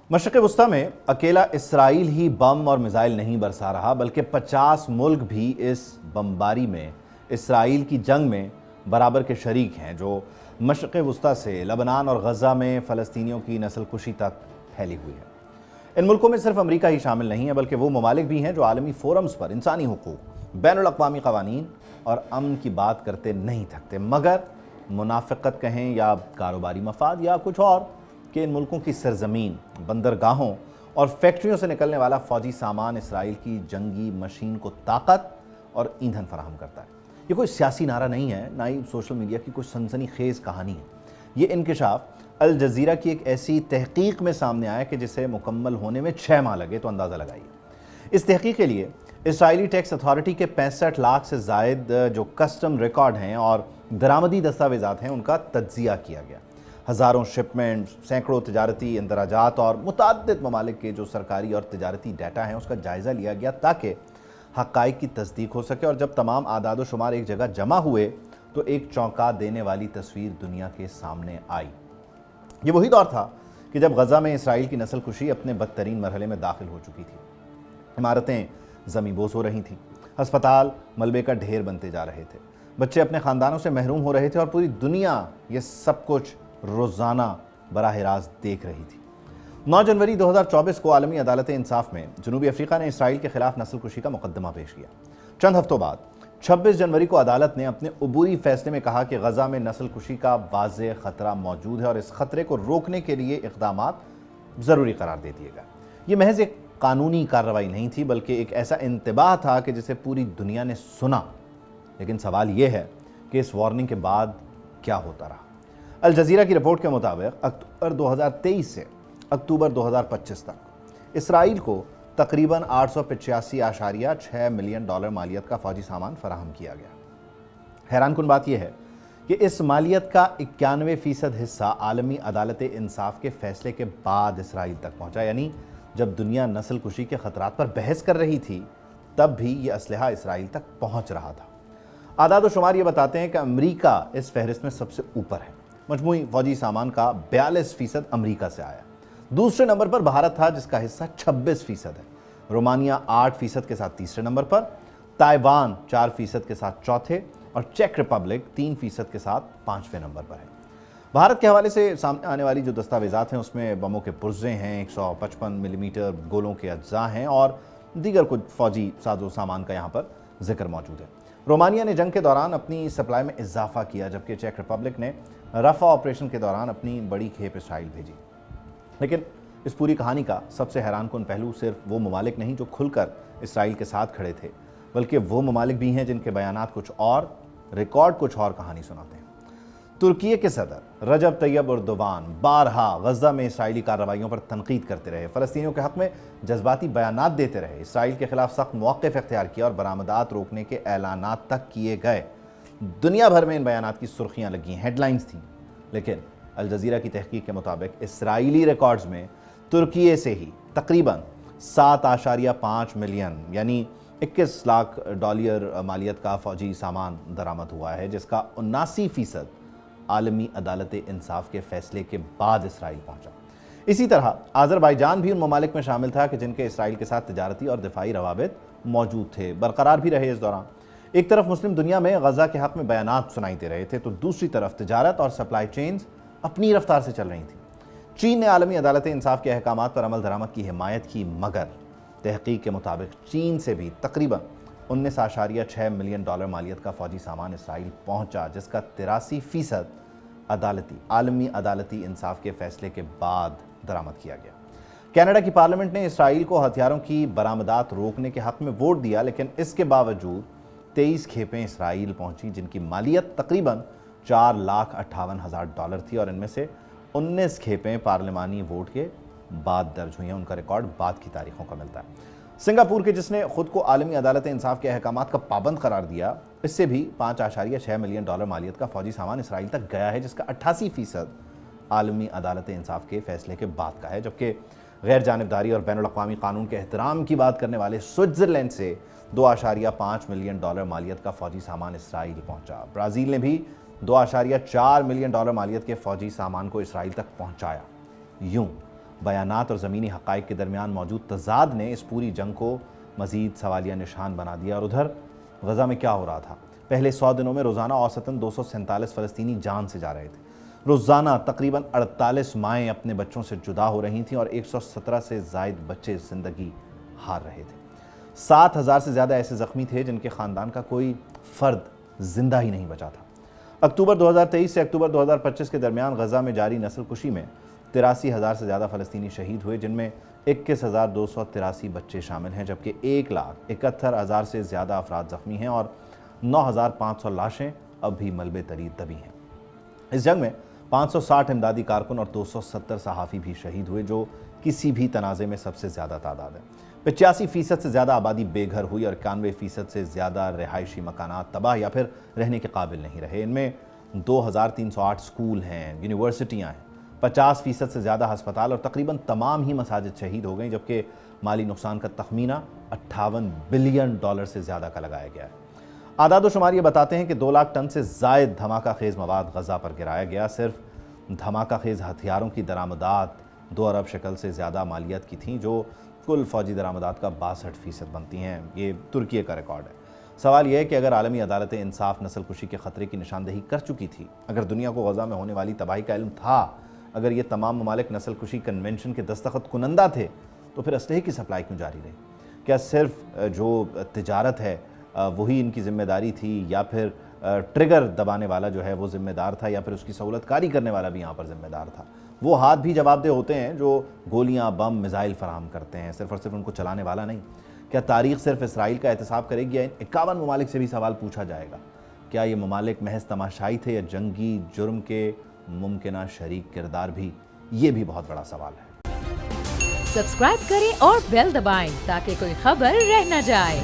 مشرق وسطیٰ میں اکیلا اسرائیل ہی بم اور میزائل نہیں برسا رہا بلکہ 50 ملک بھی اس بمباری میں اسرائیل کی جنگ میں برابر کے شریک ہیں، جو مشرق وسطیٰ سے لبنان اور غزہ میں فلسطینیوں کی نسل کشی تک پھیلی ہوئی ہے۔ ان ملکوں میں صرف امریکہ ہی شامل نہیں ہے بلکہ وہ ممالک بھی ہیں جو عالمی فورمز پر انسانی حقوق، بین الاقوامی قوانین اور امن کی بات کرتے نہیں تھکتے، مگر منافقت کہیں یا کاروباری مفاد یا کچھ اور کہ ان ملکوں کی سرزمین، بندرگاہوں اور فیکٹریوں سے نکلنے والا فوجی سامان اسرائیل کی جنگی مشین کو طاقت اور ایندھن فراہم کرتا ہے۔ یہ کوئی سیاسی نعرہ نہیں ہے، نہ ہی سوشل میڈیا کی کوئی سنسنی خیز کہانی ہے۔ یہ انکشاف الجزیرہ کی ایک ایسی تحقیق میں سامنے آیا کہ جسے مکمل ہونے میں 6 ماہ لگے، تو اندازہ لگائیے۔ اس تحقیق کے لیے اسرائیلی ٹیکس اتھارٹی کے 65 لاکھ سے زائد جو کسٹم ریکارڈ ہیں اور درآمدی دستاویزات ہیں ان کا تجزیہ کیا گیا۔ ہزاروں شپمنٹ، سینکڑوں تجارتی اندراجات اور متعدد ممالک کے جو سرکاری اور تجارتی ڈیٹا ہیں اس کا جائزہ لیا گیا تاکہ حقائق کی تصدیق ہو سکے، اور جب تمام اعداد و شمار ایک جگہ جمع ہوئے تو ایک چونکا دینے والی تصویر دنیا کے سامنے آئی۔ یہ وہی دور تھا کہ جب غزہ میں اسرائیل کی نسل کشی اپنے بدترین مرحلے میں داخل ہو چکی تھی۔ عمارتیں زمیں بوس ہو رہی تھیں، ہسپتال ملبے کا ڈھیر بنتے جا رہے تھے، بچے اپنے خاندانوں سے محروم ہو رہے تھے اور پوری دنیا یہ سب کچھ روزانہ براہ راست دیکھ رہی تھی۔ 9 جنوری 2024 کو عالمی عدالت انصاف میں جنوبی افریقہ نے اسرائیل کے خلاف نسل کشی کا مقدمہ پیش کیا۔ چند ہفتوں بعد 26 جنوری کو عدالت نے اپنے عبوری فیصلے میں کہا کہ غزہ میں نسل کشی کا واضح خطرہ موجود ہے اور اس خطرے کو روکنے کے لیے اقدامات ضروری قرار دے دیے گئے۔ یہ محض ایک قانونی کارروائی نہیں تھی بلکہ ایک ایسا انتباہ تھا کہ جسے پوری دنیا نے سنا، لیکن سوال یہ ہے کہ اس وارننگ کے بعد کیا ہوتا رہا۔ الجزیرہ کی رپورٹ کے مطابق اکتوبر 2023 سے اکتوبر 2025 تک اسرائیل کو تقریباً $885.6 ملین مالیت کا فوجی سامان فراہم کیا گیا۔ حیران کن بات یہ ہے کہ اس مالیت کا 91% حصہ عالمی عدالت انصاف کے فیصلے کے بعد اسرائیل تک پہنچا، یعنی جب دنیا نسل کشی کے خطرات پر بحث کر رہی تھی تب بھی یہ اسلحہ اسرائیل تک پہنچ رہا تھا۔ اعداد و شمار یہ بتاتے ہیں کہ امریکہ اس فہرست میں سب سے اوپر ہے۔ مجموعی فوجی سامان کا 42% امریکہ سے آیا۔ دوسرے نمبر پر بھارت تھا جس کا حصہ 26% ہے۔ رومانیہ 8% کے ساتھ تیسرے نمبر پر، تائیوان 4% کے ساتھ چوتھے اور چیک ریپبلک 3% کے ساتھ 5ویں نمبر پر ہے۔ بھارت کے حوالے سے سامنے آنے والی جو دستاویزات ہیں اس میں بموں کے پرزے ہیں، 155 ملی میٹر گولوں کے اجزاء ہیں اور دیگر کچھ فوجی ساز و سامان کا یہاں پر ذکر موجود ہے۔ رومانیہ نے جنگ کے دوران اپنی سپلائی میں اضافہ کیا جبکہ چیک ریپبلک نے رفح آپریشن کے دوران اپنی بڑی کھیپ اسرائیل بھیجی۔ لیکن اس پوری کہانی کا سب سے حیران کن پہلو صرف وہ ممالک نہیں جو کھل کر اسرائیل کے ساتھ کھڑے تھے، بلکہ وہ ممالک بھی ہیں جن کے بیانات کچھ اور، ریکارڈ کچھ اور کہانی سناتے ہیں۔ ترکی کے صدر رجب طیب اردوان بارہا غزہ میں اسرائیلی کارروائیوں پر تنقید کرتے رہے، فلسطینیوں کے حق میں جذباتی بیانات دیتے رہے، اسرائیل کے خلاف سخت موقف اختیار کیا اور برآمدات روکنے کے اعلانات تک کیے گئے۔ دنیا بھر میں ان بیانات کی سرخیاں لگیں، ہیڈ لائنز تھیں، لیکن الجزیرہ کی تحقیق کے مطابق اسرائیلی ریکارڈز میں ترکی سے ہی تقریباً $7.5 ملین یعنی $21 لاکھ مالیت کا فوجی سامان درآمد ہوا ہے، جس کا 79% عالمی عدالت انصاف کے فیصلے کے بعد اسرائیل پہنچا۔ اسی طرح آذربائیجان بھی ان ممالک میں شامل تھا کہ جن کے اسرائیل کے ساتھ تجارتی اور دفاعی روابط موجود تھے، برقرار بھی رہے۔ اس دوران ایک طرف مسلم دنیا میں غزہ کے حق میں بیانات سنائی دے رہے تھے تو دوسری طرف تجارت اور سپلائی چینز اپنی رفتار سے چل رہی تھیں۔ چین نے عالمی عدالت انصاف کے احکامات پر عمل درآمد کی حمایت کی، مگر تحقیق کے مطابق چین سے بھی تقریباً $19.6 ملین مالیت کا فوجی سامان اسرائیل پہنچا، جس کا 83% عالمی عدالتی انصاف کے فیصلے کے بعد درآمد کیا گیا۔ کینیڈا کی پارلیمنٹ نے اسرائیل کو ہتھیاروں کی برآمدات روکنے کے حق میں ووٹ دیا، لیکن اس کے باوجود 23 کھیپیں اسرائیل پہنچی جن کی مالیت تقریباً $4,58,000 تھی، اور ان میں سے 19 کھیپیں پارلیمانی ووٹ کے بعد درج ہوئی ہیں۔ ان کا ریکارڈ بعد کی تاریخوں کا ملتا ہے۔ سنگاپور کے جس نے خود کو عالمی عدالت انصاف کے احکامات کا پابند قرار دیا، اس سے بھی $5.6 ملین مالیت کا فوجی سامان اسرائیل تک گیا ہے، جس کا 88% عالمی عدالت انصاف کے فیصلے کے بعد کا ہے، جبکہ غیر جانبداری اور بین الاقوامی قانون کے احترام کی بات کرنے والے سوئٹزرلینڈ سے $2.5 ملین مالیت کا فوجی سامان اسرائیل پہنچا۔ برازیل نے بھی $2.4 ملین مالیت کے فوجی سامان کو اسرائیل تک پہنچایا۔ یوں بیانات اور ضمنی حقائق کے درمیان موجود تضاد نے اس پوری جنگ کو مزید سوالیہ نشان بنا دیا۔ اور ادھر غزہ میں کیا ہو رہا تھا؟ پہلے 100 دنوں میں روزانہ اوسطاً 247 فلسطینی جان سے جا رہے تھے۔ روزانہ تقریباً 48 مائیں اپنے بچوں سے جدا ہو رہی تھیں اور 117 سے زائد بچے زندگی ہار رہے تھے۔ 7,000 سے زیادہ ایسے زخمی تھے جن کے خاندان کا کوئی فرد زندہ ہی نہیں بچا تھا۔ اکتوبر 2023 سے اکتوبر 2025 کے درمیان غزہ میں جاری نسل کشی میں 83,000 سے زیادہ فلسطینی شہید ہوئے، جن میں 21,283 بچے شامل ہیں، جبکہ 1,71,000 سے زیادہ افراد زخمی ہیں اور 9,500 لاشیں اب بھی ملبے تلید دبی ہیں۔ اس جنگ میں 560 امدادی کارکن اور 270 صحافی بھی شہید ہوئے، جو کسی بھی تنازع میں سب سے زیادہ تعداد ہے۔ 85% سے زیادہ آبادی بے گھر ہوئی اور 91% سے زیادہ رہائشی مکانات تباہ یا پھر رہنے کے قابل نہیں رہے۔ ان میں 2,308 سکول ہیں، یونیورسٹیاں ہیں، 50% سے زیادہ ہسپتال اور تقریباً تمام ہی مساجد شہید ہو گئیں، جبکہ مالی نقصان کا تخمینہ $58 بلین سے زیادہ کا لگایا گیا ہے۔ اعداد و شمار یہ بتاتے ہیں کہ 2 لاکھ ٹن سے زائد دھماکہ خیز مواد غزہ پر گرایا گیا۔ صرف دھماکہ خیز ہتھیاروں کی درآمدات 2 ارب شکل سے زیادہ مالیت کی تھیں، جو کل فوجی درآمدات کا 62% بنتی ہیں۔ یہ ترکی کا ریکارڈ ہے۔ سوال یہ ہے کہ اگر عالمی عدالت انصاف نسل کشی کے خطرے کی نشاندہی کر چکی تھی، اگر دنیا کو غزہ میں ہونے والی تباہی کا علم تھا، اگر یہ تمام ممالک نسل کشی کنونشن کے دستخط کنندہ تھے، تو پھر اسلحے کی سپلائی کیوں جاری رہی؟ کیا صرف جو تجارت ہے وہی ان کی ذمہ داری تھی، یا پھر ٹریگر دبانے والا جو ہے وہ ذمہ دار تھا، یا پھر اس کی سہولت کاری کرنے والا بھی یہاں پر ذمہ دار تھا؟ وہ ہاتھ بھی جواب دہ ہوتے ہیں جو گولیاں، بم، میزائل فراہم کرتے ہیں، صرف اور صرف ان کو چلانے والا نہیں۔ کیا تاریخ صرف اسرائیل کا احتساب کرے گی، یا ان 51 ممالک سے بھی سوال پوچھا جائے گا؟ کیا یہ ممالک محض تماشائی تھے یا جنگی جرم کے ممکنہ شریک کردار بھی؟ یہ بھی بہت بڑا سوال ہے۔ سبسکرائب کریں اور بیل دبائیں تاکہ کوئی خبر رہ نہ جائے۔